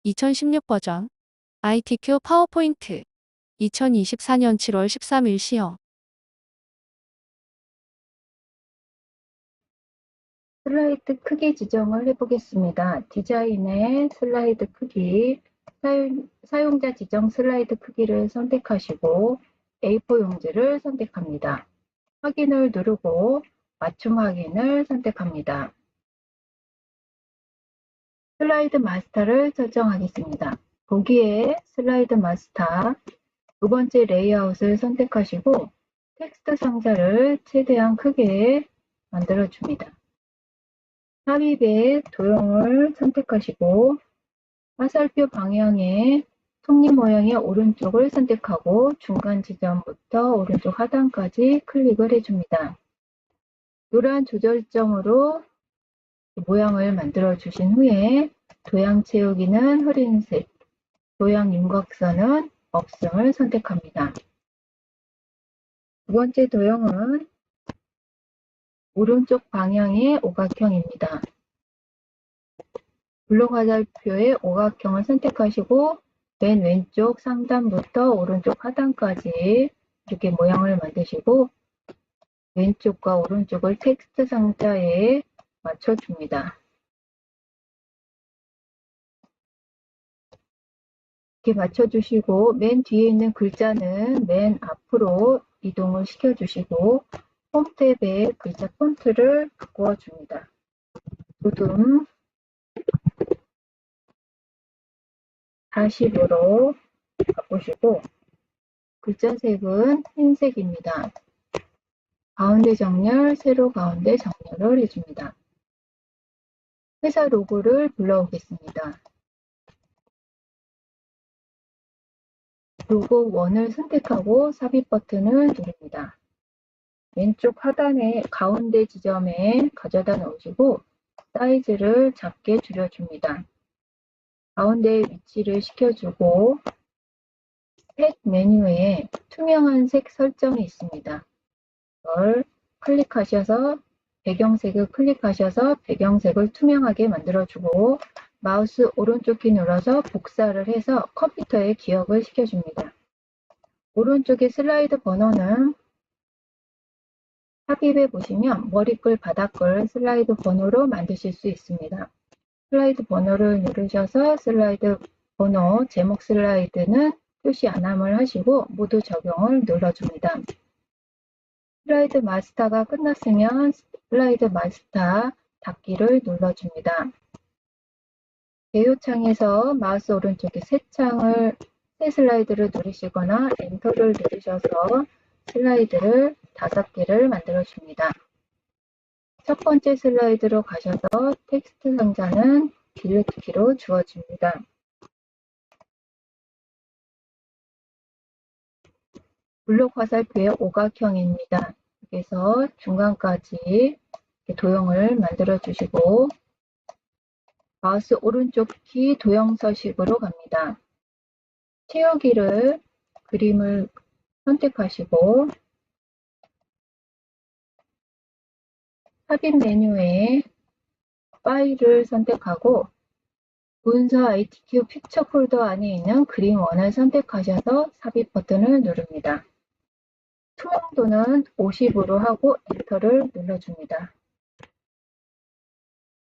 2016 버전 ITQ 파워포인트 2024년 7월 13일 시험 슬라이드 크기 지정을 해보겠습니다. 디자인의 슬라이드 크기, 사용자 지정 슬라이드 크기를 선택하시고 A4 용지를 선택합니다. 확인을 누르고 맞춤 확인을 선택합니다. 슬라이드 마스터를 설정하겠습니다. 보기에 슬라이드 마스터 두 번째 레이아웃을 선택하시고 텍스트 상자를 최대한 크게 만들어줍니다. 삽입의 도형을 선택하시고 화살표 방향의 톱니 모양의 오른쪽을 선택하고 중간 지점부터 오른쪽 하단까지 클릭을 해줍니다. 노란 조절점으로 모양을 만들어 주신 후에 도형 채우기는 흐린색, 도형 윤곽선은 없음을 선택합니다. 두 번째 도형은 오른쪽 방향의 오각형입니다. 블록 화살표의 오각형을 선택하시고 맨 왼쪽 상단부터 오른쪽 하단까지 이렇게 모양을 만드시고 왼쪽과 오른쪽을 텍스트 상자에 맞춰줍니다. 이렇게 맞춰주시고 맨 뒤에 있는 글자는 맨 앞으로 이동을 시켜주시고 홈 탭의 글자 폰트를 바꿔줍니다. 두둠 40으로 바꾸시고 글자 색은 흰색입니다. 가운데 정렬, 세로 가운데 정렬을 해줍니다. 회사 로고를 불러오겠습니다. 로고 1을 선택하고 삽입 버튼을 누릅니다. 왼쪽 하단의 가운데 지점에 가져다 놓으시고 사이즈를 작게 줄여줍니다. 가운데 위치를 시켜주고 색 메뉴에 투명한 색 설정이 있습니다. 이걸 클릭하셔서 배경색을 클릭하셔서 배경색을 투명하게 만들어주고 마우스 오른쪽 키 눌러서 복사를 해서 컴퓨터에 기억을 시켜줍니다. 오른쪽에 슬라이드 번호는 삽입에 보시면 머리글, 바닥글 슬라이드 번호로 만드실 수 있습니다. 슬라이드 번호를 누르셔서 슬라이드 번호, 제목 슬라이드는 표시 안함을 하시고 모두 적용을 눌러줍니다. 슬라이드 마스터가 끝났으면 슬라이드 마스터 닫기를 눌러줍니다. 개요 창에서 마우스 오른쪽에 새 슬라이드를 누르시거나 엔터를 누르셔서 슬라이드를 5개를 만들어 줍니다. 첫 번째 슬라이드로 가셔서 텍스트 상자는 딜리트 키로 주어집니다. 블록 화살표의 오각형입니다. 여기서 중간까지 도형을 만들어 주시고 마우스 오른쪽 키 도형 서식으로 갑니다. 채우기를 그림을 선택하시고 삽입 메뉴에 파일을 선택하고 문서 ITQ 픽처 폴더 안에 있는 그림 1을 선택하셔서 삽입 버튼을 누릅니다. 투명도는 50으로 하고 엔터를 눌러줍니다.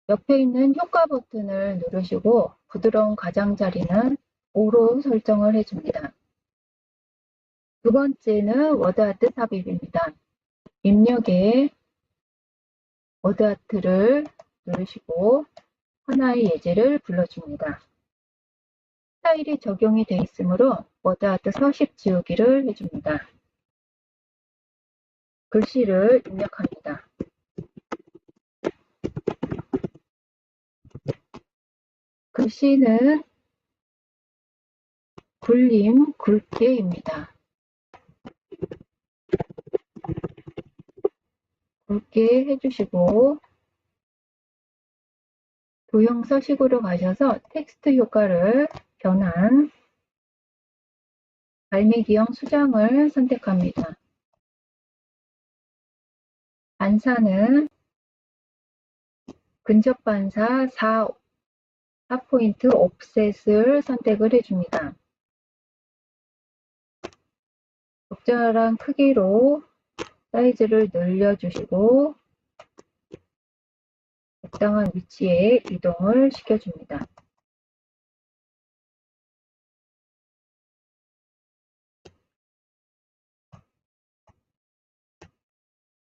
옆에 있는 효과 버튼을 누르시고 부드러운 가장자리는 5로 설정을 해줍니다. 두 번째는 워드아트 삽입입니다. 입력에 워드아트를 누르시고 하나의 예제를 불러줍니다. 스타일이 적용이 되어 있으므로 워드아트 서식 지우기를 해줍니다. 글씨를 입력합니다. 글씨는 굴림, 굵게입니다. 굵게 해주시고 도형 서식으로 가셔서 텍스트 효과를 변환, 발매기형 수정을 선택합니다. 반사는 근접 반사 4, 4포인트 옵셋을 선택을 해줍니다. 적절한 크기로 사이즈를 늘려주시고 적당한 위치에 이동을 시켜줍니다.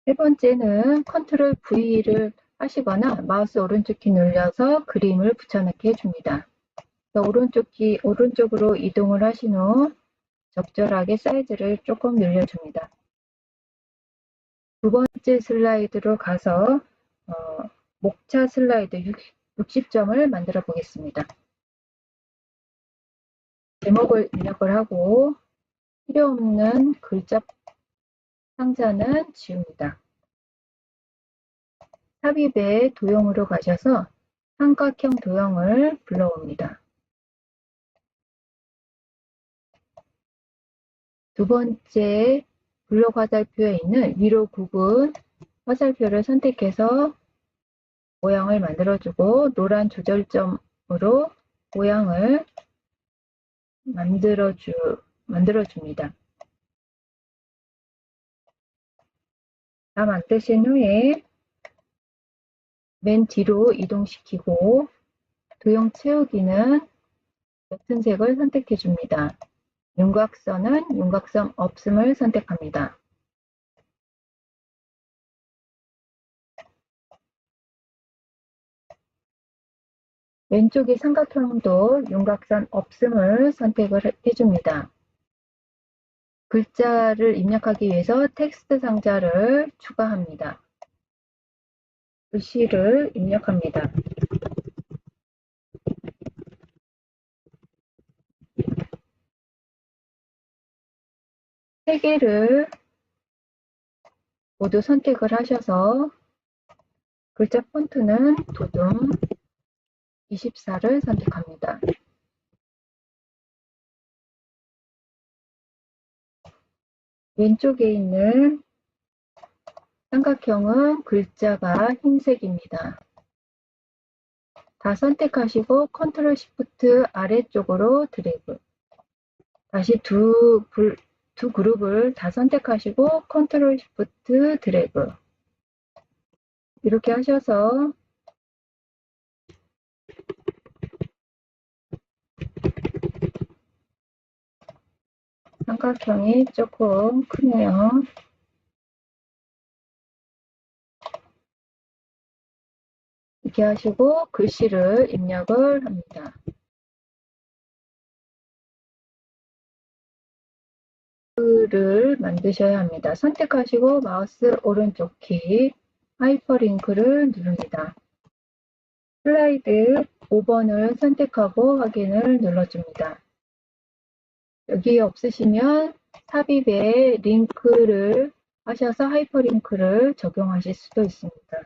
세 번째는 컨트롤 V를 하시거나 마우스 오른쪽 키 눌려서 그림을 붙여넣기 해줍니다. 오른쪽으로 이동을 하신 후 적절하게 사이즈를 조금 늘려줍니다. 두 번째 슬라이드로 가서 목차 슬라이드 60점을 만들어 보겠습니다. 제목을 입력을 하고 필요 없는 글자 상자는 지웁니다. 삽입의 도형으로 가셔서 삼각형 도형을 불러옵니다. 두 번째 블록 화살표에 있는 위로 굽은 화살표를 선택해서 모양을 만들어주고 노란 조절점으로 모양을 만들어줍니다. 다 만드신 후에 맨 뒤로 이동시키고 도형 채우기는 옅은 색을 선택해 줍니다. 윤곽선은 윤곽선 없음을 선택합니다. 왼쪽의 삼각형도 윤곽선 없음을 선택을 해줍니다. 글자를 입력하기 위해서 텍스트 상자를 추가합니다. 글씨를 입력합니다. 세 개를 모두 선택을 하셔서 글자 폰트는 도둠 24를 선택합니다. 왼쪽에 있는 삼각형은 글자가 흰색입니다. 다 선택하시고 컨트롤 시프트 아래쪽으로 드래그. 다시 두 그룹을 다 선택하시고 컨트롤 시프트 드래그. 이렇게 하셔서 삼각형이 조금 크네요. 이렇게 하시고 글씨를 입력을 합니다. 글을 만드셔야 합니다. 선택하시고 마우스 오른쪽 키 하이퍼링크를 누릅니다. 슬라이드 5번을 선택하고 확인을 눌러줍니다. 여기 없으시면 삽입에 링크를 하셔서 하이퍼링크를 적용하실 수도 있습니다.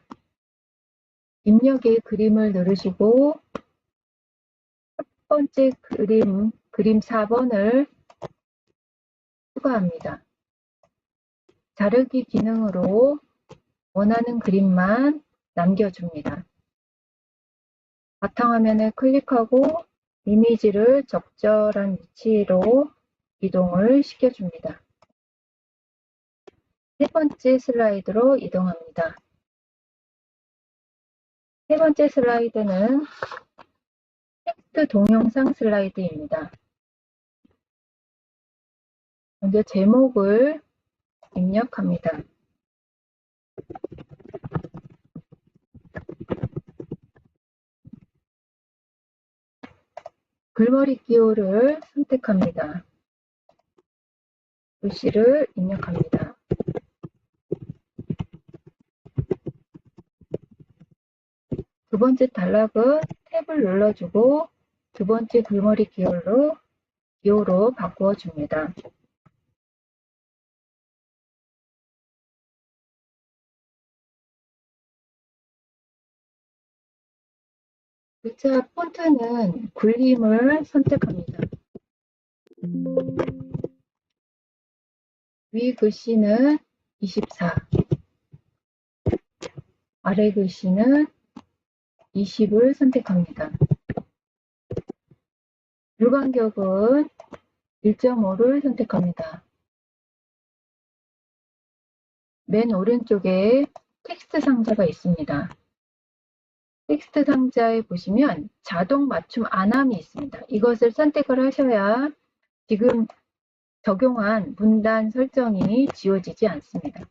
입력의 그림을 누르시고 첫 번째 그림 4번을 추가합니다. 자르기 기능으로 원하는 그림만 남겨줍니다. 바탕화면을 클릭하고 이미지를 적절한 위치로 이동을 시켜줍니다. 세 번째 슬라이드로 이동합니다. 세 번째 슬라이드는 텍스트 동영상 슬라이드입니다. 먼저 제목을 입력합니다. 글머리 기호를 선택합니다. 글씨를 입력합니다. 두 번째 단락은 탭을 눌러주고 두 번째 글머리 기호로 바꾸어 줍니다. 글자 폰트는 굴림을 선택합니다. 위 글씨는 24, 아래 글씨는 20을 선택합니다. 줄간격은 1.5를 선택합니다. 맨 오른쪽에 텍스트 상자가 있습니다. 텍스트 상자에 보시면 자동 맞춤 안함이 있습니다. 이것을 선택을 하셔야 지금 적용한 문단 설정이 지워지지 않습니다.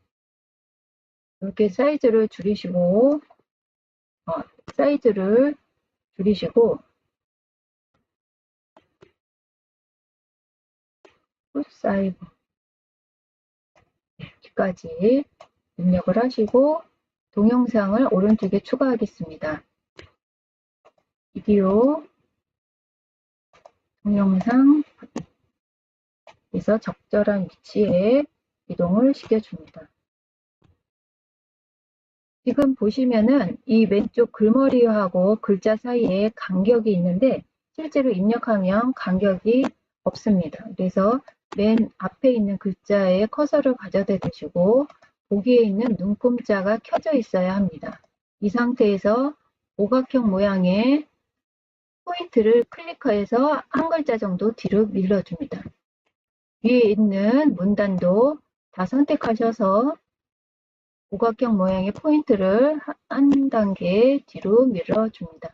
이렇게 사이즈를 줄이시고 풋사이즈 여기까지 입력을 하시고 동영상을 오른쪽에 추가하겠습니다. 비디오, 동영상에서 적절한 위치에 이동을 시켜줍니다. 지금 보시면은 이 왼쪽 글머리하고 글자 사이에 간격이 있는데 실제로 입력하면 간격이 없습니다. 그래서 맨 앞에 있는 글자에 커서를 가져다 두시고 보기에 있는 눈금자가 켜져 있어야 합니다. 이 상태에서 오각형 모양의 포인트를 클릭해서 한 글자 정도 뒤로 밀어줍니다. 위에 있는 문단도 다 선택하셔서 오각형 모양의 포인트를 한 단계 뒤로 밀어줍니다.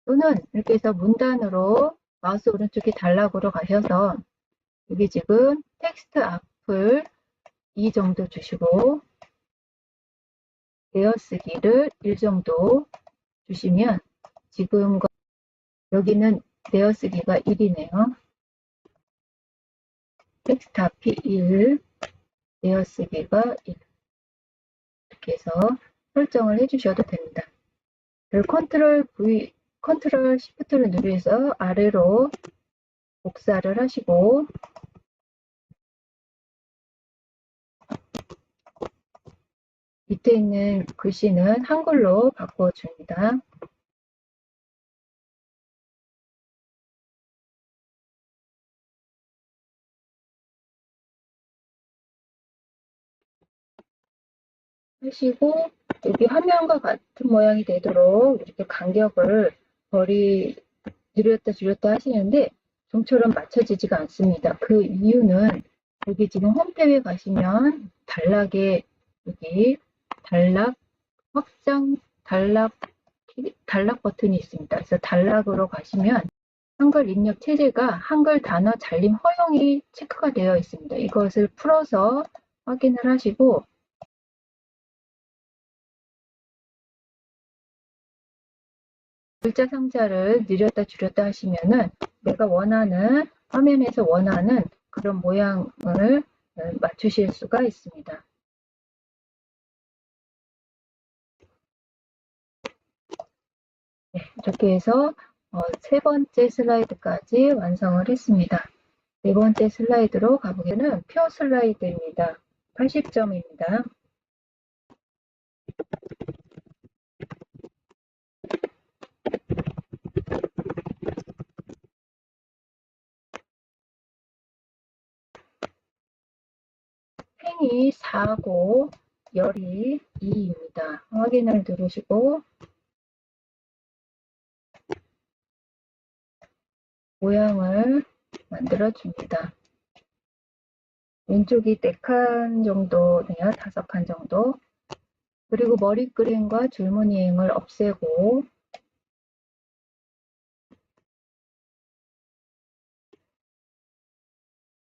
또는 이렇게 해서 문단으로 마우스 오른쪽에 단락으로 가셔서 여기 지금 텍스트 앞을 2 정도 주시고 내어쓰기를 1 정도 주시면 지금과 여기는 내어쓰기가 1이네요. 텍스트 앞이 1, 내어쓰기가 1 이렇게 해서 설정을 해주셔도 됩니다. 컨트롤 V, 컨트롤 시프트를 누르셔서 아래로 복사를 하시고 밑에 있는 글씨는 한글로 바꿔줍니다. 하시고 여기 화면과 같은 모양이 되도록 이렇게 간격을 늘렸다 줄였다 하시는데 좀처럼 맞춰지지가 않습니다. 그 이유는 여기 지금 홈탭에 가시면 단락에 여기 단락 확장 단락 버튼이 있습니다. 그래서 단락으로 가시면 한글 입력 체제가 한글 단어 잘림 허용이 체크가 되어 있습니다. 이것을 풀어서 확인을 하시고 글자 상자를 늘렸다 줄였다 하시면은 내가 원하는 화면에서 원하는 그런 모양을 맞추실 수가 있습니다. 네, 이렇게 해서 세 번째 슬라이드까지 완성을 했습니다. 네 번째 슬라이드로 가보게는 표 슬라이드입니다. 80점입니다. 펜이 4고 열이 2입니다. 확인을 누르시고 모양을 만들어 줍니다. 왼쪽이 4칸 정도네요. 5칸 정도. 그리고 머리 그림과 줄무늬행을 없애고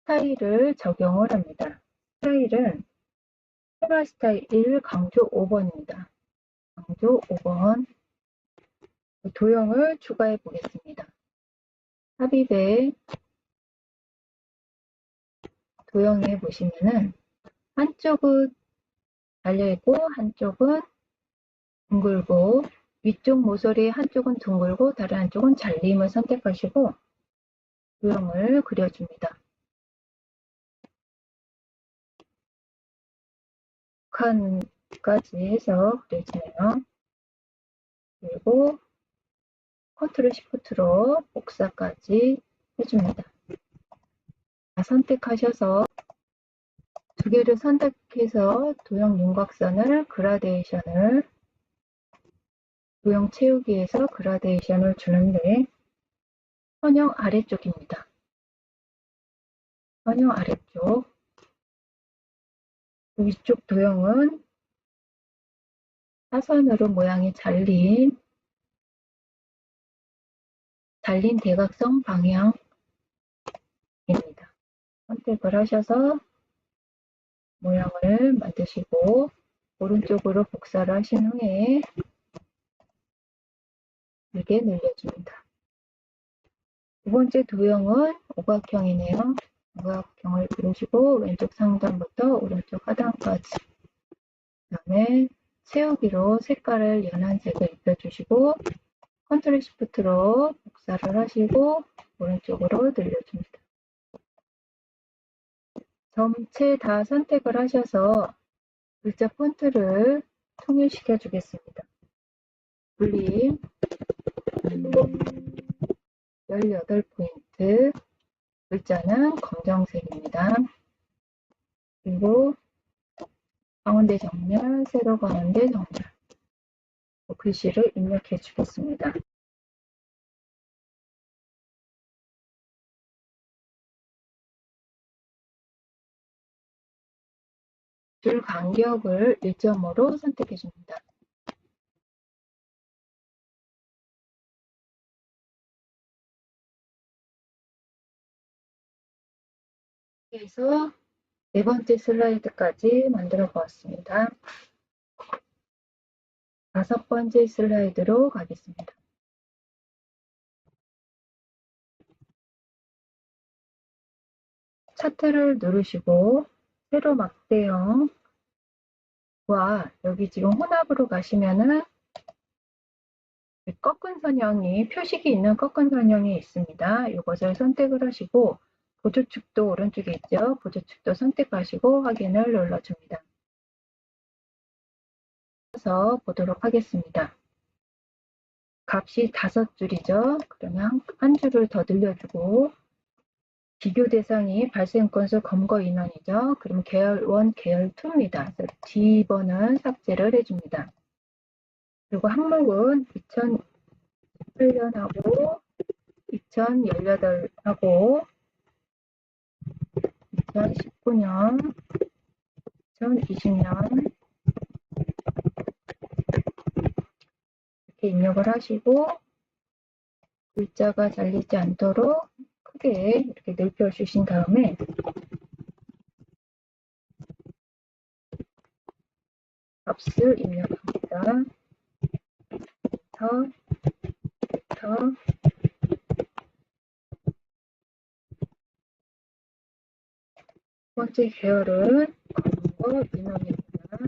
스타일을 적용을 합니다. 스타일은 테마 스타일 1 강조 5번입니다. 강조 5번 도형을 추가해 보겠습니다. 삽입에 도형에 보시면은 한쪽은 달려있고 한쪽은 둥글고 위쪽 모서리 한쪽은 둥글고 다른 한쪽은 잘림을 선택하시고 도형을 그려줍니다. 칸까지 해서 그려지네요. 그리고 컨트롤 시프트로 복사까지 해줍니다. 선택하셔서 두 개를 선택해서 도형 윤곽선을 그라데이션을 도형 채우기에서 그라데이션을 주는데 선형 아래쪽입니다. 선형 아래쪽. 위쪽 도형은 사선으로 모양이 잘린 대각선 방향입니다. 선택을 하셔서 모양을 만드시고 오른쪽으로 복사를 하신 후에 길게 늘려줍니다. 두 번째 도형은 오각형이네요. 오각형을 그리시고 왼쪽 상단부터 오른쪽 하단까지, 그 다음에 채우기로 색깔을 연한 색을 입혀주시고 컨트롤 시프트로 복사를 하시고 오른쪽으로 늘려줍니다. 전체 다 선택을 하셔서 글자 폰트를 통일시켜 주겠습니다. 볼륨 18포인트, 글자는 검정색입니다. 그리고 가운데 정렬, 세로 가운데 정렬, 글씨를 입력해 주겠습니다. 줄 간격을 1점으로 선택해 줍니다. 그래서 네 번째 슬라이드까지 만들어 보았습니다. 다섯 번째 슬라이드로 가겠습니다. 차트를 누르시고 세로 막대형과 여기 지금 혼합으로 가시면은 꺾은 선형이, 표식이 있는 꺾은 선형이 있습니다. 이것을 선택을 하시고 보조축도 오른쪽에 있죠. 보조축도 선택하시고 확인을 눌러줍니다. 그래서 보도록 하겠습니다. 값이 5줄이죠. 그러면 한 줄을 더 늘려주고, 비교 대상이 발생 건수 검거 인원이죠. 그럼 계열 1, 계열 2입니다. 그래서 D번은 삭제를 해줍니다. 그리고 항목은 2018년하고 2018하고 2019년, 2020년 이렇게 입력을 하시고 글자가 잘리지 않도록 크게 이렇게 넓혀 주신 다음에 값을 입력합니다. 더 두 번째 계열은 검거 인원입니다.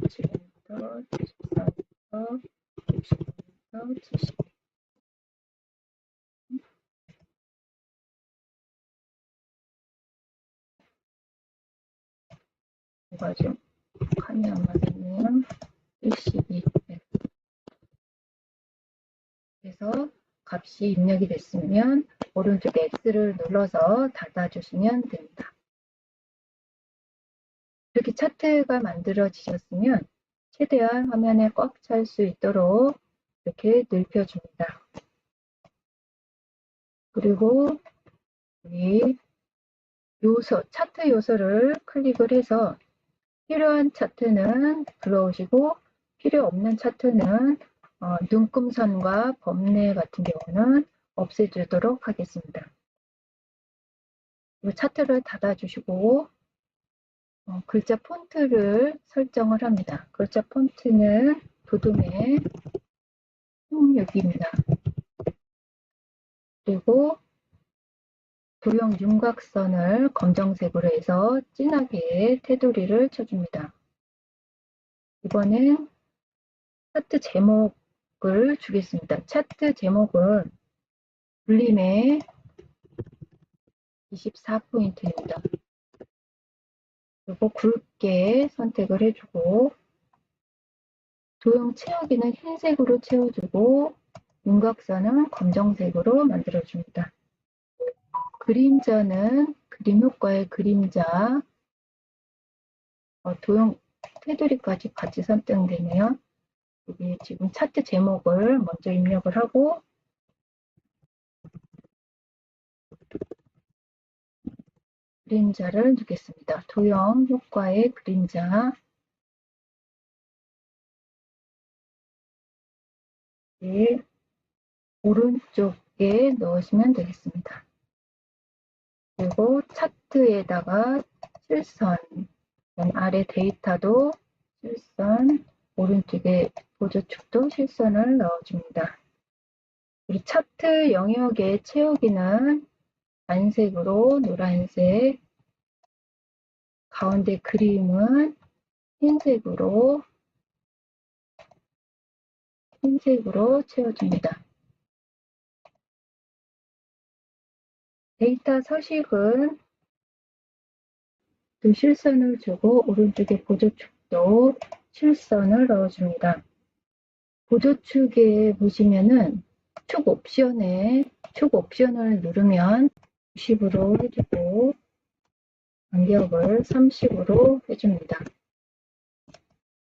지금부터 74부터 60부터 70. 뭐가 좀 칸이 안 맞았네요. 12. 그래서 값이 입력이 됐으면 오른쪽 X를 눌러서 닫아주시면 됩니다. 이렇게 차트가 만들어지셨으면 최대한 화면에 꽉 찰 수 있도록 이렇게 넓혀줍니다. 그리고 이 요소, 차트 요소를 클릭을 해서 필요한 차트는 불러오시고 필요 없는 차트는 눈금선과 범례 같은 경우는 없애주도록 하겠습니다. 이 차트를 닫아주시고 글자 폰트를 설정을 합니다. 글자 폰트는 도둠의 16입니다. 그리고 도형 윤곽선을 검정색으로 해서 진하게 테두리를 쳐줍니다. 이번엔 차트 제목을 주겠습니다. 차트 제목은 불림의 24포인트입니다. 그리고 굵게 선택을 해주고 도형 채우기는 흰색으로 채워주고 윤곽선은 검정색으로 만들어줍니다. 그림자는 그림 효과의 그림자, 도형 테두리까지 같이 선택되네요. 여기 지금 차트 제목을 먼저 입력을 하고 그림자를 주겠습니다. 도형 효과의 그림자 오른쪽에 넣으시면 되겠습니다. 그리고 차트에다가 실선, 아래 데이터도 실선, 오른쪽에 보조축도 실선을 넣어줍니다. 우리 차트 영역의 채우기는蓝색으로 노란색, 가운데 그림은 흰색으로 채워줍니다. 데이터 서식은 또 실선을 주고 오른쪽에 보조축도 실선을 넣어줍니다. 보조축에 보시면은 축 옵션을 누르면 90으로 해주고 간격을 30으로 해줍니다.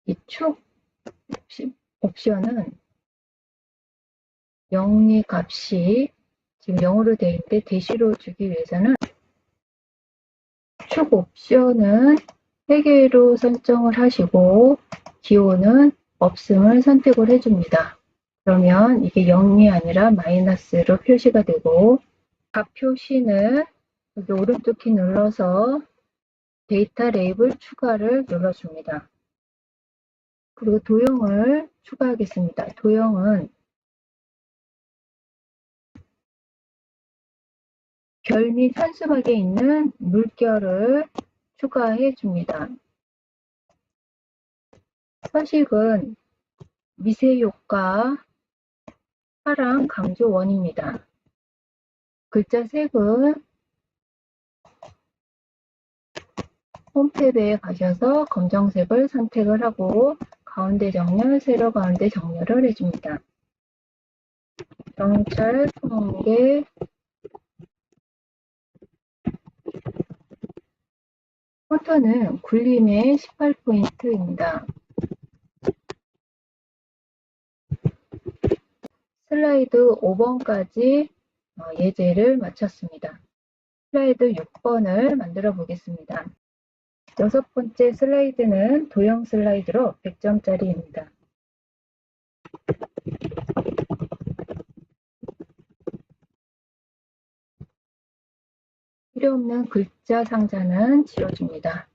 이 축 옵션은 0의 값이 지금 0으로 되어 있는데 대시로 주기 위해서는 축 옵션은 3개로 설정을 하시고 기호는 없음을 선택을 해줍니다. 그러면 이게 0이 아니라 마이너스로 표시가 되고 값 표시는 여기 오른쪽 키 눌러서 데이터 레이블 추가를 눌러줍니다. 그리고 도형을 추가하겠습니다. 도형은 별 및 현수막에 있는 물결을 추가해 줍니다. 서식은 미세효과 파랑 강조 원입니다. 글자 색은 홈탭에 가셔서 검정색을 선택을 하고 가운데 정렬, 세로 가운데 정렬을 해줍니다. 경찰, 통계, 폰트는 굴림의 18포인트입니다. 슬라이드 5번까지 예제를 마쳤습니다. 슬라이드 6번을 만들어 보겠습니다. 6번째 슬라이드는 도형 슬라이드로 100점짜리입니다. 필요없는 글자 상자는 지워줍니다.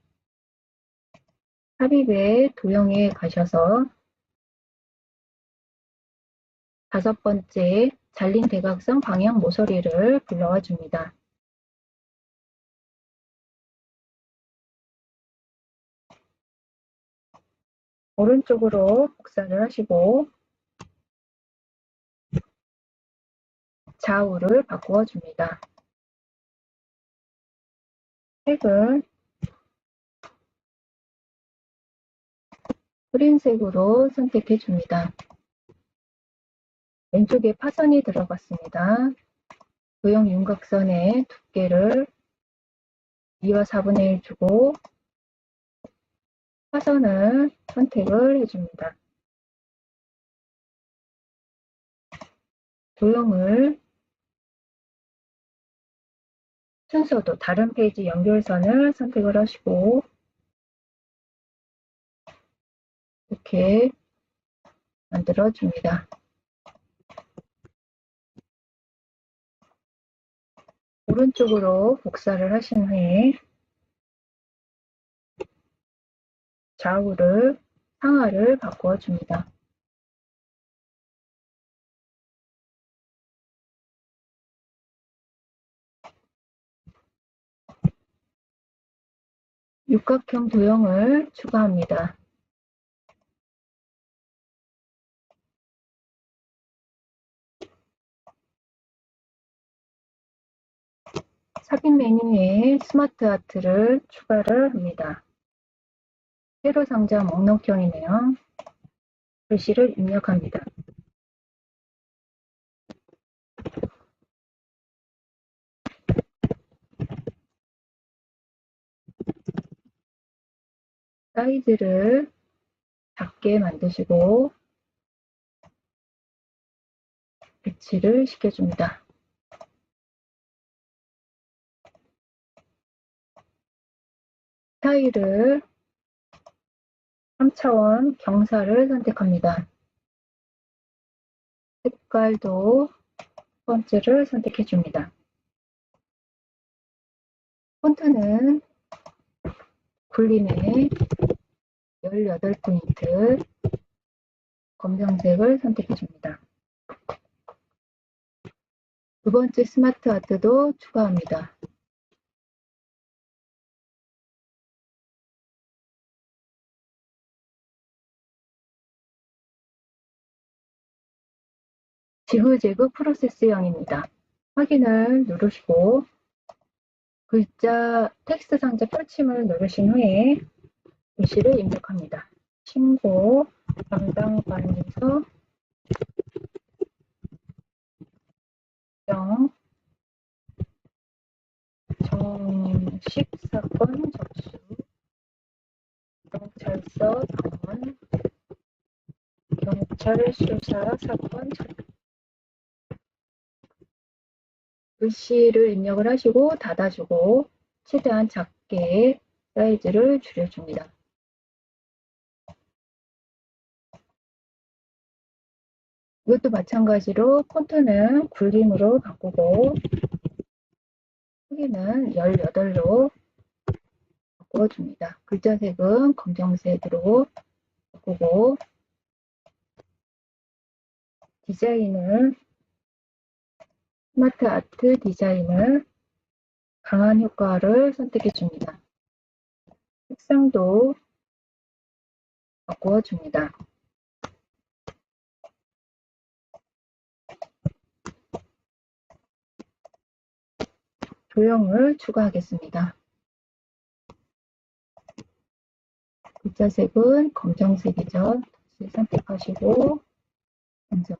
삽입의 도형에 가셔서 5번째 잘린 대각선 방향 모서리를 불러와 줍니다. 오른쪽으로 복사를 하시고 좌우를 바꾸어 줍니다. 색은 그린색으로 선택해 줍니다. 왼쪽에 파선이 들어갔습니다. 도형 윤곽선의 두께를 2와 4분의 1 주고 파선을 선택을 해줍니다. 도형을 순서도 다른 페이지 연결선을 선택을 하시고 이렇게 만들어 줍니다. 오른쪽으로 복사를 하신 후에 좌우를 상하를 바꾸어 줍니다. 육각형 도형을 추가합니다. 삽입 메뉴에 스마트 아트를 추가를 합니다. 세로 상자 목록형이네요. 글씨를 입력합니다. 사이즈를 작게 만드시고 배치를 시켜줍니다. 스타일을 3차원 경사를 선택합니다. 색깔도 첫 번째를 선택해 줍니다. 폰트는 굴림의 18포인트 검정색을 선택해 줍니다. 두 번째 스마트 아트도 추가합니다. 지그재그 프로세스형입니다. 확인을 누르시고 글자 텍스트 상자 펼침을 누르신 후에 글씨를 입력합니다. 신고 담당관에서 영 정식 사건 접수 경찰서 방문 경찰 수사 사건 글씨를 입력을 하시고 닫아주고 최대한 작게 사이즈를 줄여줍니다. 이것도 마찬가지로 폰트는 굴림으로 바꾸고 크기는 18로 바꿔줍니다. 글자색은 검정색으로 바꾸고 디자인을 스마트 아트 디자인을 강한 효과를 선택해 줍니다. 색상도 바꾸어 줍니다. 도형을 추가하겠습니다. 글자색은 검정색이죠. 다시 선택하시고 완성.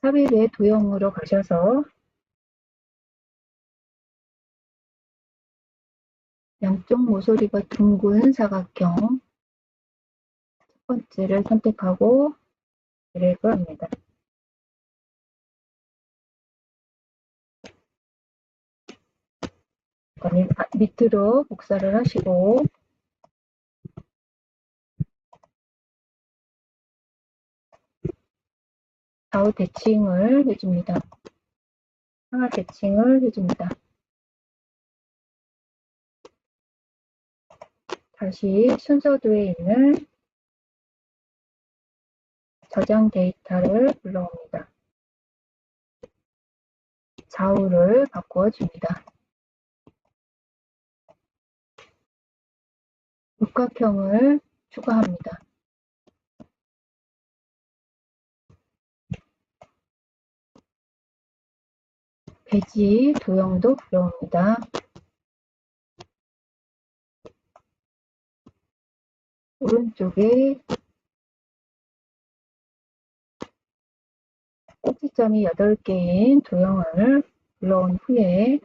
삽입의 도형으로 가셔서 양쪽 모서리가 둥근 사각형 첫 번째를 선택하고 드래그 합니다. 밑으로 복사를 하시고 좌우 대칭을 해줍니다. 상하 대칭을 해줍니다. 다시 순서도에 있는 저장 데이터를 불러옵니다. 좌우를 바꾸어 줍니다. 육각형을 추가합니다. 배지 도형도 불러옵니다. 오른쪽에 꼭지점이 8개인 도형을 불러온 후에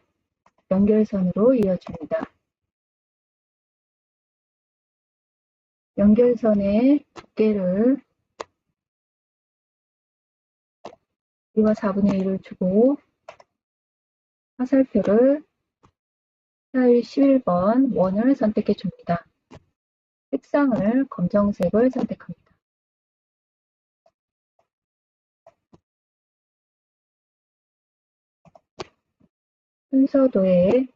연결선으로 이어줍니다. 연결선의 두께를 2와 4분의 1을 주고 화살표를 타일 11번 원을 선택해 줍니다. 색상을 검정색을 선택합니다. 순서도에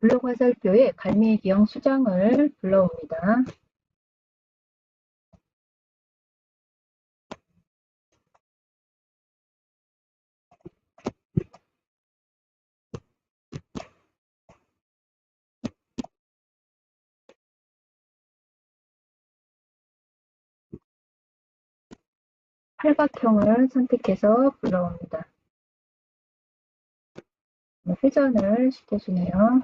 블록 화살표에 갈매기형 수장을 불러옵니다. 팔각형을 선택해서 불러옵니다. 회전을 시켜주네요.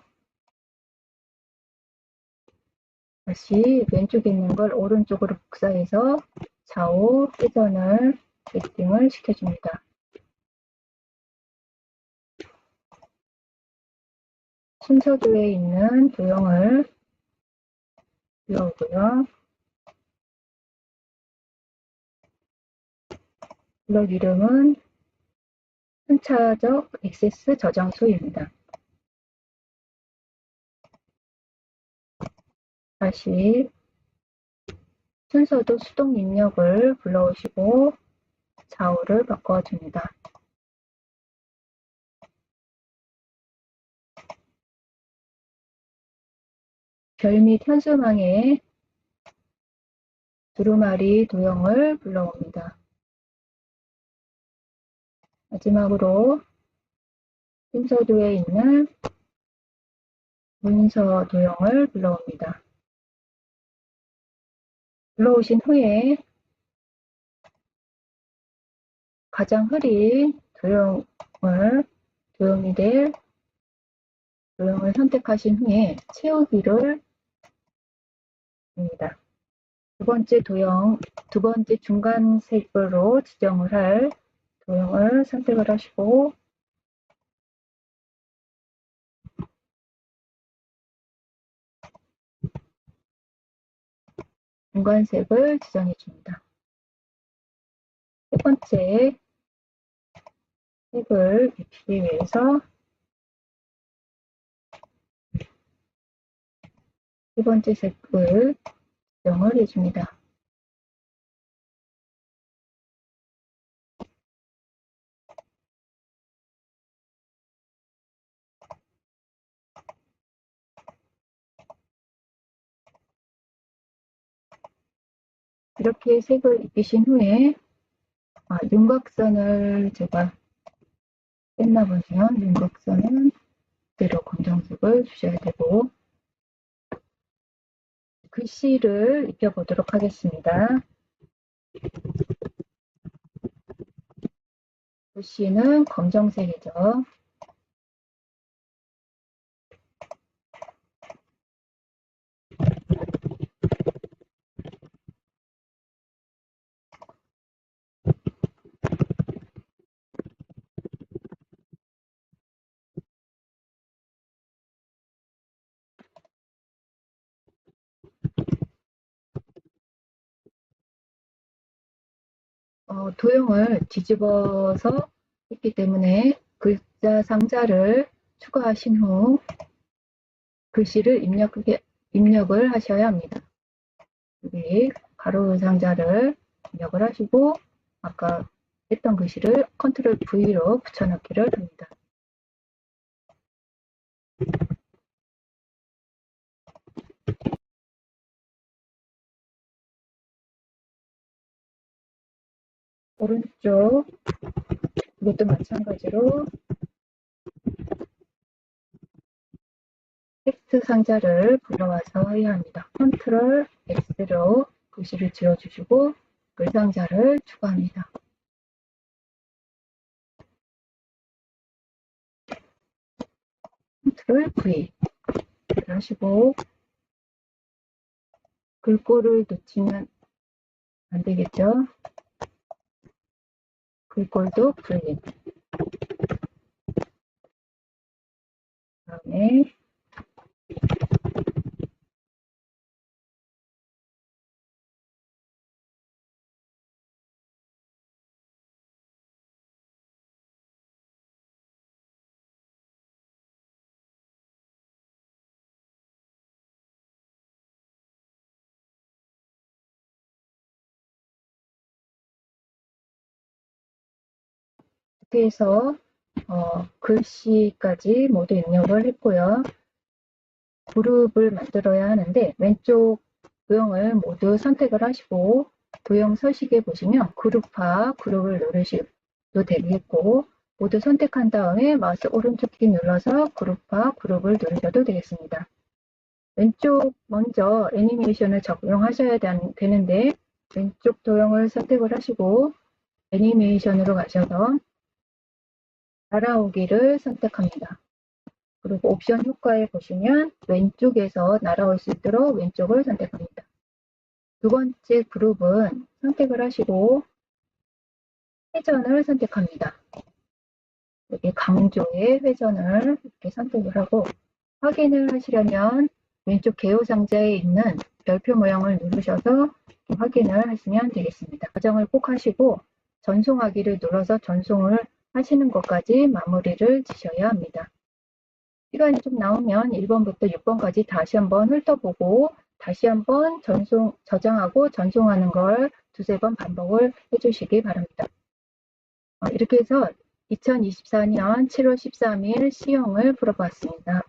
다시 왼쪽에 있는 걸 오른쪽으로 복사해서 좌우 회전을 세팅을 시켜줍니다. 순서도에 있는 도형을 불러오고요. 블록 이름은 순차적 액세스 저장소입니다. 다시 순서도 수동 입력을 불러오시고 좌우를 바꿔줍니다. 별 및 현수막에 두루마리 도형을 불러옵니다. 마지막으로 순서도에 있는 문서 도형을 불러옵니다. 불러오신 후에 가장 흐린 도형이 될 도형을 선택하신 후에 채우기를 합니다. 두 번째 중간색으로 지정을 할 도형을 선택을 하시고 중간색을 지정해 줍니다. 세 번째 색을 입히기 위해서 세 번째 색을 지정을 해줍니다. 이렇게 색을 입히신 후에 윤곽선을 제가 뺐나 보네요. 윤곽선은 그대로 검정색을 주셔야 되고 글씨를 입혀보도록 하겠습니다. 글씨는 검정색이죠. 도형을 뒤집어서 했기 때문에 글자 상자를 추가하신 후 글씨를 입력을 하셔야 합니다. 여기 가로 상자를 입력을 하시고 아까 했던 글씨를 컨트롤 V로 붙여넣기를 합니다. 오른쪽 이것도 마찬가지로 텍스트 상자를 불러와서 해야 합니다. 컨트롤 X로 글씨를 지워주시고 글 상자를 추가합니다. 컨트롤 V 하시고 글꼴을 놓치면 안 되겠죠. 글꼴도 V. 다음에 이렇게 해서 글씨까지 모두 입력을 했고요. 그룹을 만들어야 하는데 왼쪽 도형을 모두 선택을 하시고 도형 서식에 보시면 그룹을 누르셔도 되겠고 모두 선택한 다음에 마우스 오른쪽 키 눌러서 그룹을 누르셔도 되겠습니다. 왼쪽 먼저 애니메이션을 적용하셔야 되는데 왼쪽 도형을 선택을 하시고 애니메이션으로 가셔서 날아오기를 선택합니다. 그리고 옵션 효과에 보시면 왼쪽에서 날아올 수 있도록 왼쪽을 선택합니다. 두 번째 그룹은 선택을 하시고 회전을 선택합니다. 여기 강조의 회전을 이렇게 선택을 하고 확인을 하시려면 왼쪽 개요 상자에 있는 별표 모양을 누르셔서 확인을 하시면 되겠습니다. 과정을 꼭 하시고 전송하기를 눌러서 전송을 하시는 것까지 마무리를 지셔야 합니다. 시간이 좀 나오면 1번부터 6번까지 다시 한번 훑어보고 다시 한번 저장하고 전송하는 걸 두세 번 반복을 해주시기 바랍니다. 이렇게 해서 2024년 7월 13일 시험을 풀어봤습니다.